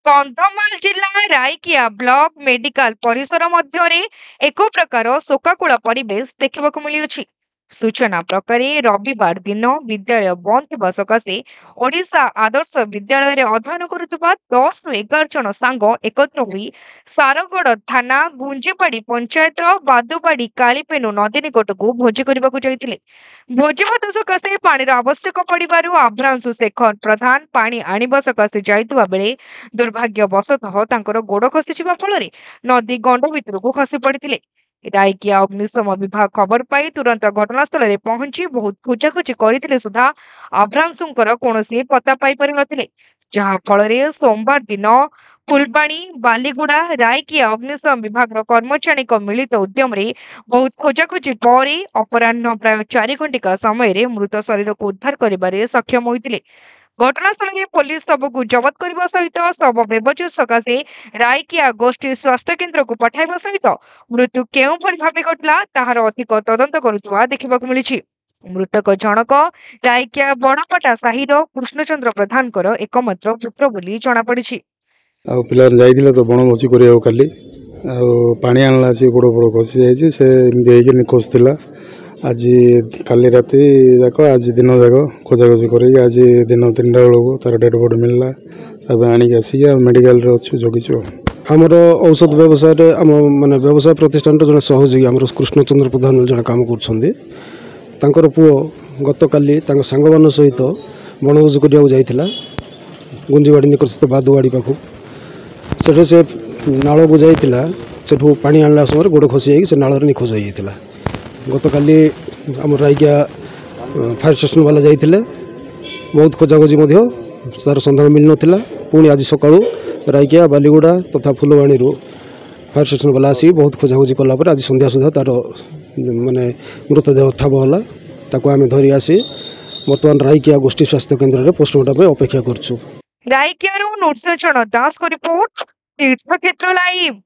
କନ୍ଧମାଳ ଜିଲ୍ଲା Raikia block medical ପରିସର ମଧ୍ୟରେ ଏକ ପ୍ରକାର ଶୋକାକୁଳ ପରିବେଶ ଦେଖିବାକୁ ମିଳିଅଛି। ସୂଚନା ପ୍ରକାରେ ରବିବାର ଦିନ ବିଦ୍ୟାଳୟ ବନ୍ଦ ଥିବା ସକାଶେ ଓଡ଼ିଶା ଆଦର୍ଶ ବିଦ୍ୟାଳୟରେ ଅଧ୍ୟୟନ କରୁଥିବା 10ରୁ 11 ଜଣ ସାଙ୍ଗ ଏକତ୍ର ହୋଇ ସାରଗଡ଼ ଥାନା ଗୁଞ୍ଜିପାଡ଼ି ପଞ୍ଚାୟତର ବାଦୁବାଡ଼ି କାଳିପେନୁ ନଦୀ ନିକଟକୁ ଭୋଜି କରିବାକୁ ଯାଇଥିଲେ। ଭୋଜିଭାତ ସକାଶେ ପାଣିର ଆବଶ୍ୟକ ପଡ଼ିବାରୁ ଆଭ୍ରାଂଶୁ ଶେଖର ପ୍ରଧାନ ପାଣି ଆଣିବା ସକାଶେ ଯାଇଥିବା ବେଳେ ଦୁର୍ଭାଗ୍ୟବଶତଃ ତାଙ୍କର ଗୋଡ଼ ଖସିଯିବା ଫଳରେ ନଦୀ ଗଣ୍ଡ ଭିତରକୁ ଖସି ପଡ଼ିଥିଲେ। ରାଇକିଆ ଅଗ୍ନିଶମ ବିଭାଗ ଖବର ପାଇ ତୁରନ୍ତ ଘଟଣାସ୍ଥଳରେ ପହଞ୍ଚି ବହୁତ ଖୋଜାଖୋଜି କରିଥିଲେ ସୁଦ୍ଧା ଆଭ୍ରାଂଶୁଙ୍କର କୌଣସି ପତ୍ତା ପାଇପାରିନଥିଲେ, ଯାହା ଫଳରେ ସୋମବାର ଦିନ ଫୁଲବାଣୀ ବାଲିଗୁଡା ରାଇକିଆ ଅଗ୍ନିଶମ ବିଭାଗର କର୍ମଚାରୀଙ୍କ ମିଳିତ ଉଦ୍ୟମରେ ବହୁତ ଖୋଜାଖୋଜି ପରେ ଅପରାହ୍ନ ପ୍ରାୟ 4 ଘଣ୍ଟିକା ସମୟରେ ମୃତ ଶରୀରକୁ ଉଦ୍ଧାର କରିବାରେ ସକ୍ଷମ ହୋଇଥିଲେ। ଘଟଣାସ୍ଥଳରେ ପୋଲିସ ଶବକୁ ଜବତ କରିବା ସହିତ ଶବ ବ୍ୟବଚ୍ଛେଦ ସକାଶେ ରାଇକିଆ ଗୋଷ୍ଠୀ ସ୍ୱାସ୍ଥ୍ୟ କେନ୍ଦ୍ରକୁ ପଠାଇବା ସହିତ ମୃତ୍ୟୁ କେଉଁଭଳି ଭାବେ ଘଟିଲା ତାହାର ଅଧିକ ତଦନ୍ତ କରୁଥିବା ଦେଖିବାକୁ ମିଳିଛି। ମୃତକ ଜଣକ ରାଇକିଆ ବଡ଼ପଟା ସାହିର କୃଷ୍ଣଚନ୍ଦ୍ର ପ୍ରଧାନଙ୍କର एकमात्र पुत्र ବୋଲି ଜଣାପଡ଼ିଛି। ଆଉ ପିଲାମାନେ ଯାଇଥିଲେ ତ ବଣଭୋଜି କରିବାକୁ କାଲି। ଆଉ ପାଣି ଆଣିଲା ସେ ଗୋଡ଼ ଫୋଡ଼ ଖସି ଯାଇଛି, ସେ ଏମିତି ହେଇକି ନିଖୋଜ ଥିଲା। ଆଜି କାଲି ରାତି ଯାକ ଆଜି ଦିନ ଯାକ ଖୋଜାଖୋଜି କରିକି ଆଜି ଦିନ 3ଟା ବେଳକୁ ତାର ଡେଡ୍ ବଡି ମିଳିଲା। ତାପରେ ଆଣିକି ଆସିକି ଆଉ ମେଡ଼ିକାଲରେ ଅଛୁ, ଜଗିଛୁ। ଆମର ଔଷଧ ବ୍ୟବସାୟରେ ଆମ ମାନେ ବ୍ୟବସାୟ ପ୍ରତିଷ୍ଠାନର ଜଣେ ସହଯୋଗୀ ଆମର କୃଷ୍ଣଚନ୍ଦ୍ର ପ୍ରଧାନ ଜଣେ କାମ କରୁଛନ୍ତି। ତାଙ୍କର ପୁଅ ଗତକାଲି ତାଙ୍କ ସାଙ୍ଗମାନଙ୍କ ସହିତ ବଣଭୋଜି କରିବାକୁ ଯାଇଥିଲା ଗୁଞ୍ଜିବାଡ଼ି ନିକଟସ୍ଥ ବାଦୁବାଡ଼ି ପାଖକୁ। ସେଠି ସେ ନାଳକୁ ଯାଇଥିଲା, ସେଠୁ ପାଣି ଆଣିଲା ସମୟରେ ଗୋଡ଼ ଖସି ଯାଇକି ସେ ନାଳରେ ନିଖୋଜ ହୋଇଯାଇଥିଲା। ଗତକାଲି ଆମ ରାଇକିଆ ଫାୟାର ଷ୍ଟେସନ ବାଲା ଯାଇଥିଲେ, ବହୁତ ଖୋଜାଖୋଜି ମଧ୍ୟ ତାର ସନ୍ଧାନ ମିଳିନଥିଲା। ପୁଣି ଆଜି ସକାଳୁ ରାଇକିଆ ବାଲିଗୁଡ଼ା ତଥା ଫୁଲବାଣୀରୁ ଫାୟାର ଷ୍ଟେସନ ବାଲା ଆସିକି ବହୁତ ଖୋଜାଖୋଜି କଲା ପରେ ଆଜି ସନ୍ଧ୍ୟା ସୁଦ୍ଧା ତାର ମାନେ ମୃତଦେହ ଠାବ ହେଲା। ତାକୁ ଆମେ ଧରି ଆସି ବର୍ତ୍ତମାନ ରାଇକିଆ ଗୋଷ୍ଠୀ ସ୍ୱାସ୍ଥ୍ୟ କେନ୍ଦ୍ରରେ ପୋଷ୍ଟମର୍ଟମ ପାଇଁ ଅପେକ୍ଷା କରୁଛୁ। ରାଇକିଆରୁ ନୃସିଂହଚରଣ ଦାସଙ୍କ ରିପୋର୍ଟ, ତୀର୍ଥକ୍ଷେତ୍ର ଲାଇଭ୍।